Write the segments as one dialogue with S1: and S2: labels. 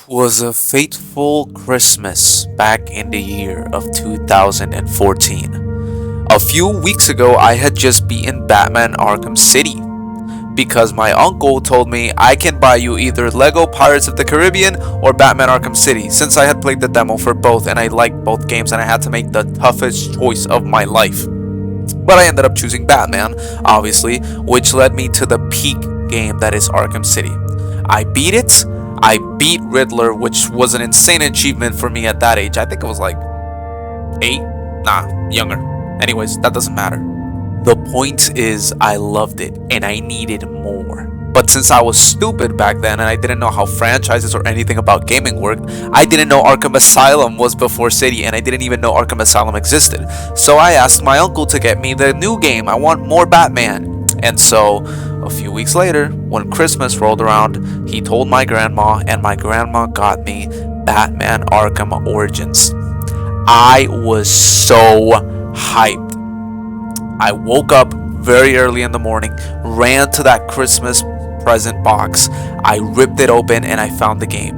S1: Was a fateful Christmas back in the year of 2014. A few weeks ago, I had just beaten Batman Arkham City because my uncle told me I can buy you either Lego Pirates of the Caribbean or Batman Arkham City, since I had played the demo for both and I liked both games and I had to make the toughest choice of my life. But I ended up choosing Batman, obviously, which led me to the peak game that is Arkham City. I beat it. I beat Riddler, which was an insane achievement for me at that age. I think it was like 8? Nah, younger. Anyways, that doesn't matter. The point is, I loved it and I needed more. But since I was stupid back then and I didn't know how franchises or anything about gaming worked, I didn't know Arkham Asylum was before City and I didn't even know Arkham Asylum existed. So I asked my uncle to get me the new game. I want more Batman. And so, a few weeks later, when Christmas rolled around, he told my grandma, and my grandma got me Batman Arkham Origins. I was so hyped. I woke up very early in the morning, ran to that Christmas present box, I ripped it open, and I found the game.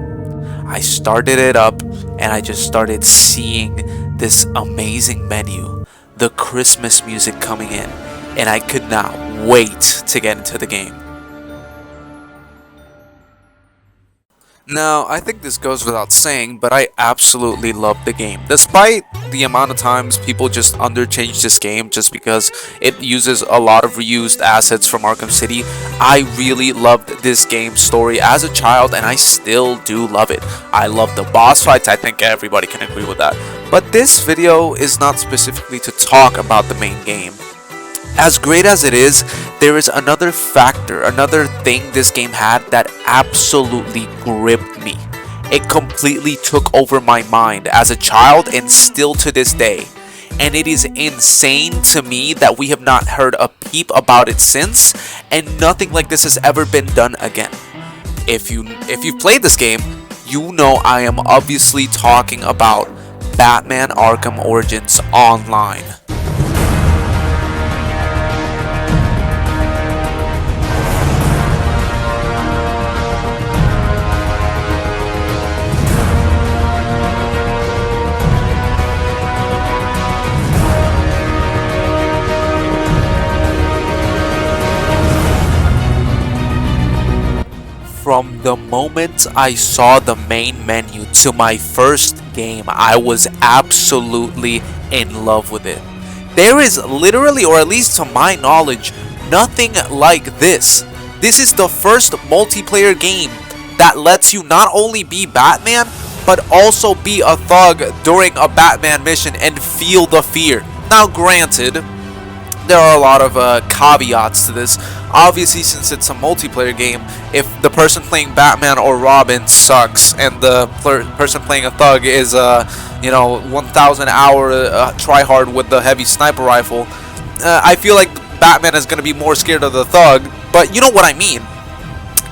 S1: I started it up, and I just started seeing this amazing menu, the Christmas music coming in, and I could not wait to get into the game. Now, I think this goes without saying, but I absolutely love the game. Despite the amount of times people just underchange this game just because it uses a lot of reused assets from Arkham City, I really loved this game's story as a child and I still do love it. I love the boss fights, I think everybody can agree with that. But this video is not specifically to talk about the main game. As great as it is, there is another factor, another thing this game had that absolutely gripped me. It completely took over my mind as a child and still to this day. And it is insane to me that we have not heard a peep about it since, and nothing like this has ever been done again. If you've played this game, you know I am obviously talking about Batman Arkham Origins Online. From the moment I saw the main menu to my first game, I was absolutely in love with it. There is literally, or at least to my knowledge, nothing like this. This is the first multiplayer game that lets you not only be Batman, but also be a thug during a Batman mission and feel the fear. Now granted, there are a lot of caveats to this. Obviously, since it's a multiplayer game, if the person playing Batman or Robin sucks and the person playing a thug is 1,000 hour tryhard with the heavy sniper rifle, I feel like Batman is going to be more scared of the thug, but you know what I mean.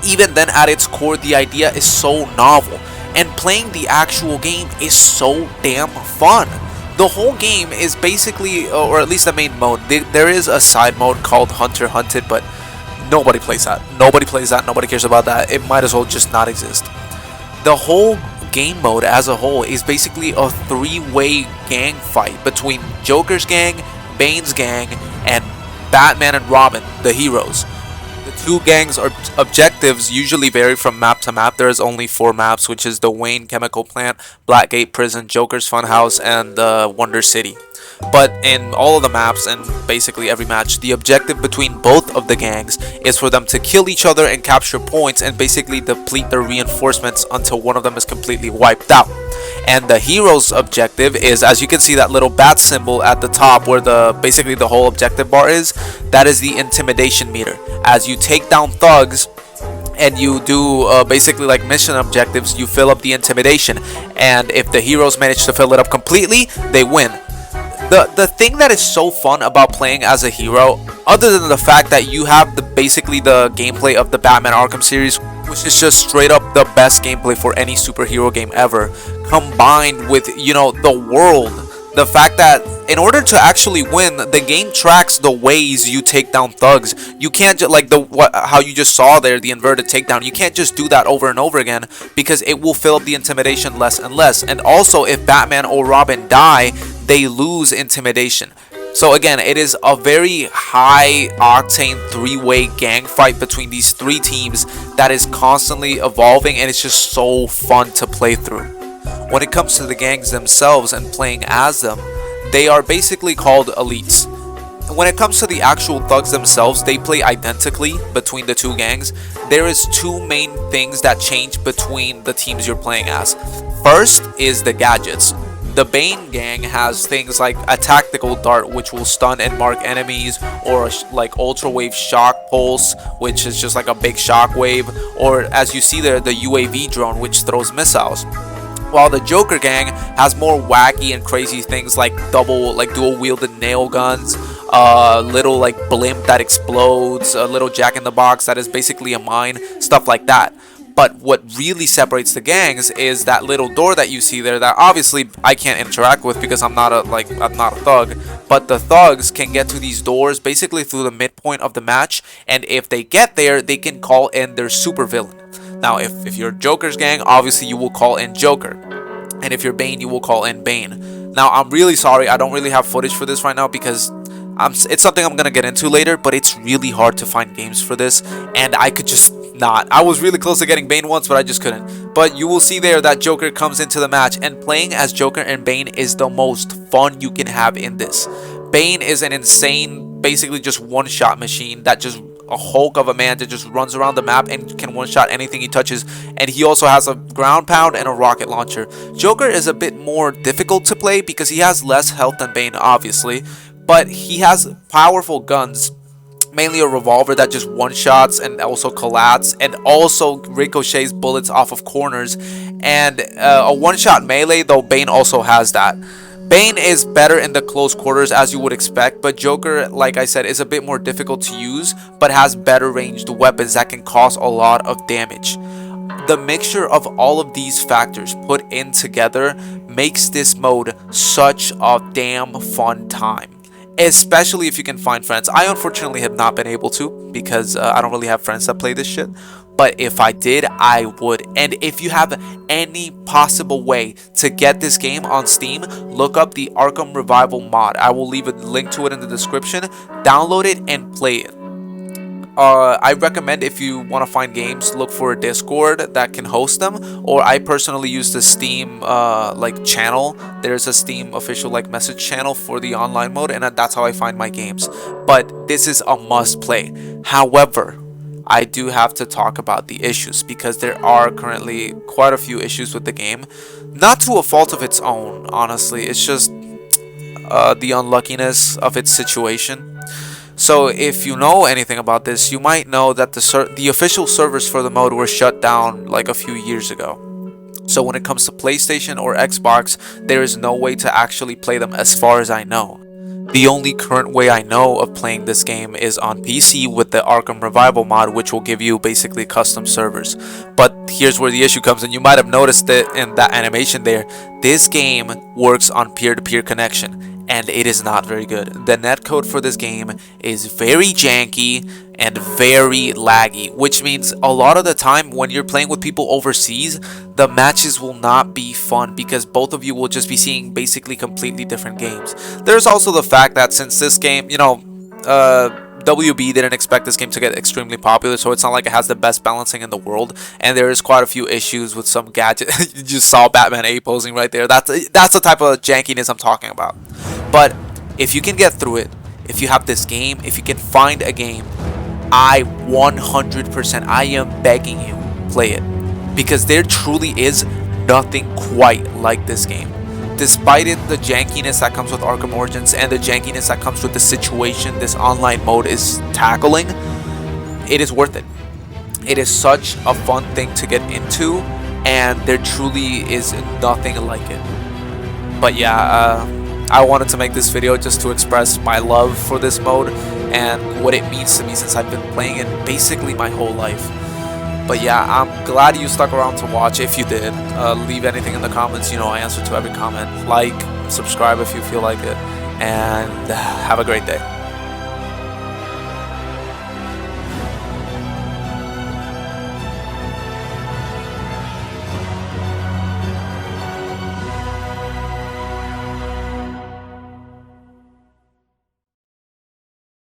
S1: Even then, at its core, the idea is so novel, and playing the actual game is so damn fun. The whole game is basically, or at least the main mode, there is a side mode called Hunter Hunted, but nobody plays that. Nobody plays that. Nobody cares about that. It might as well just not exist. The whole game mode as a whole is basically a three-way gang fight between Joker's gang, Bane's gang, and Batman and Robin, the heroes. The two gangs' objectives usually vary from map to map. There is only 4 maps, which is the Wayne Chemical Plant, Blackgate Prison, Joker's Funhouse, and Wonder City. But in all of the maps and basically every match, the objective between both of the gangs is for them to kill each other and capture points and basically deplete their reinforcements until one of them is completely wiped out. And the hero's objective is, as you can see that little bat symbol at the top where basically the whole objective bar is, that is the intimidation meter. As you take down thugs and you do basically like mission objectives, you fill up the intimidation, and if the heroes manage to fill it up completely, they win. The thing that is so fun about playing as a hero, other than the fact that you have basically the gameplay of the Batman Arkham series, which is just straight up the best gameplay for any superhero game ever, combined with, the world The fact that in order to actually win, the game tracks the ways you take down thugs. You can't just like how you just saw there, the inverted takedown. You can't just do that over and over again because it will fill up the intimidation less and less. And also, if Batman or Robin die, they lose intimidation. So again, it is a very high octane three-way gang fight between these three teams that is constantly evolving, and it's just so fun to play through. When it comes to the gangs themselves and playing as them, they are basically called elites. When it comes to the actual thugs themselves, they play identically between the two gangs. There is two main things that change between the teams you're playing as. First is the gadgets. The Bane gang has things like a tactical dart, which will stun and mark enemies, or like ultra wave shock pulse, which is just like a big shock wave, or as you see there, the UAV drone, which throws missiles. While the Joker gang has more wacky and crazy things like dual wielded nail guns, little like blimp that explodes, a little jack-in-the-box that is basically a mine, stuff like that. But what really separates the gangs is that little door that you see there that obviously I can't interact with because I'm not a thug. But the thugs can get to these doors basically through the midpoint of the match, and if they get there, they can call in their supervillain. Now, if you're Joker's gang, obviously you will call in Joker. And if you're Bane, you will call in Bane. Now, I'm really sorry, I don't really have footage for this right now because it's something I'm going to get into later, but it's really hard to find games for this, and I could just not. I was really close to getting Bane once, but I just couldn't. But you will see there that Joker comes into the match, and playing as Joker and Bane is the most fun you can have in this. Bane is an insane, basically just one-shot machine that just a Hulk of a man that just runs around the map and can one-shot anything he touches, and he also has a ground pound and a rocket launcher. Joker is a bit more difficult to play because he has less health than Bane, obviously, but he has powerful guns, mainly a revolver that just one-shots and also collats, and also ricochets bullets off of corners, and a one-shot melee, though Bane also has that. Bane is better in the close quarters as you would expect, but Joker, like I said, is a bit more difficult to use, but has better ranged weapons that can cause a lot of damage. The mixture of all of these factors put in together makes this mode such a damn fun time. Especially if you can find friends. I unfortunately have not been able to because I don't really have friends that play this shit. But if I did, I would. And if you have any possible way to get this game on Steam, look up the Arkham Revival mod. I will leave a link to it in the description. Download it and play it. I recommend, if you want to find games, look for a Discord that can host them, or I personally use the Steam like channel. There's a Steam official like message channel for the online mode, and that's how I find my games. But this is a must play. However, I do have to talk about the issues because there are currently quite a few issues with the game. Not to a fault of its own, honestly. It's just the unluckiness of its situation. So if you know anything about this, you might know that the official servers for the mode were shut down like a few years ago. So when it comes to PlayStation or Xbox, there is no way to actually play them as far as I know. The only current way I know of playing this game is on PC with the Arkham Revival mod, which will give you basically custom servers. But here's where the issue comes, and you might have noticed it in that animation there. This game works on peer-to-peer connection, and it is not very good. The netcode for this game is very janky and very laggy, which means a lot of the time when you're playing with people overseas, the matches will not be fun because both of you will just be seeing basically completely different games. There's also the fact that since this game, WB didn't expect this game to get extremely popular, so it's not like it has the best balancing in the world, and there is quite a few issues with some gadget. You just saw Batman A posing right there. That's the type of jankiness I'm talking about. But if you can get through it, if you have this game, if you can find a game, I 100%, I am begging you, play it, because there truly is nothing quite like this game. Despite the jankiness that comes with Arkham Origins and the jankiness that comes with the situation this online mode is tackling, it is worth it. It is such a fun thing to get into, and there truly is nothing like it. But yeah, I wanted to make this video just to express my love for this mode and what it means to me since I've been playing it basically my whole life. But yeah, I'm glad you stuck around to watch. If you did, leave anything in the comments. I answer to every comment. Like, subscribe if you feel like it, and have a great day.